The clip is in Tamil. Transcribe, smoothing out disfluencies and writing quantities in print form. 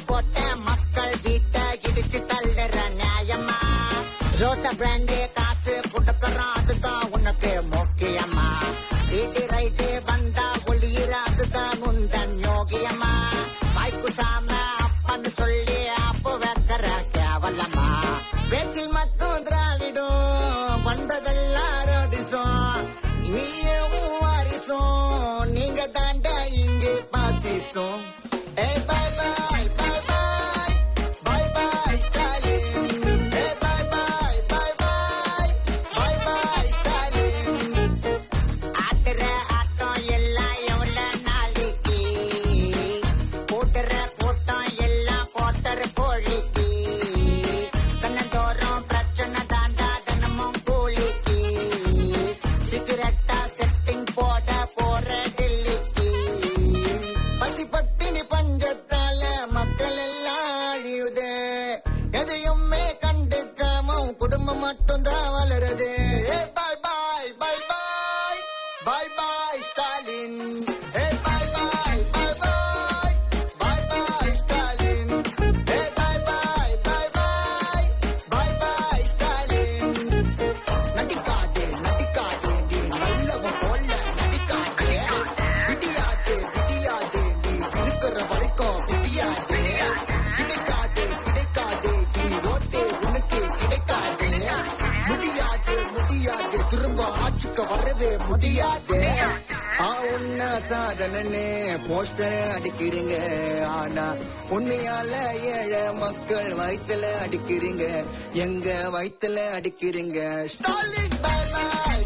போட்ட மக்கள் வீட்டை இடிச்சு தள்ளுற நியாயமா? ரோச பிராண்டே காசு கொடுக்கறான், அதுதான் உனக்கு முக்கியமா? வீட்டு ரைட்டு வந்தா ஒளியிற, அதுதான் உந்தன் யோகியமா? வாய்ப்பு சாம அப்பன்னு சொல்லி அப்ப வைக்கிற கேவலமா? பேச்சில் மட்டும் திராவிடும், பண்றதெல்லாம் ரோடிசம். நீயே வாரிசம், நீங்க தாண்டா இங்கே பாசிசம். Hey, bye bye, bye bye, bye bye, Stalin. Hey, bye bye, bye bye, bye bye, Stalin. ஆட்டுற ஆட்டம் எல்லாம் எவ்வளோ நாளைக்கு, போட்டுற போட்டம் எல்லாம் போட்டுற கோழிக்கு. கண்ணந்தோறும் பிரச்சனை தாண்டா தினமும் கூலிக்கு. சிகரெட்டா செட்டிங் போட போற டெல்லிக்கு. பசி பட்டினி பஞ்சத்தால மக்கள் எல்லாம் அழியுதே. எதையுமே கண்டுக்காம குடும்பம் மட்டும்தான் வளருது. Bye bye bye bye bye bye Stalin. Bye bye bye bye bye bye Stalin. Bye bye bye bye bye bye Stalin. நடிக்காதே நடிக்காதே நீ நல்லவன் போல நடிக்காதே. விடியாதே விடியாதே நீ இருக்கிற வரைக்கும் விடியாதே. கிடைக்காதே கிடைக்காதே நீ ஓட்டே உனக்கு கிடைக்காதே. முடியாது முடியாது திரும்ப ஆட்சிக்க வரவே முடியாதே. உன்ன சாதனன்னு போஸ்டர் அடிக்கிறீங்க, ஆனா உண்மையால ஏழை மக்கள் வயித்துல அடிக்கிறீங்க. எங்க வயித்துல அடிக்கிறீங்க. ஸ்டாலின் பை பாய்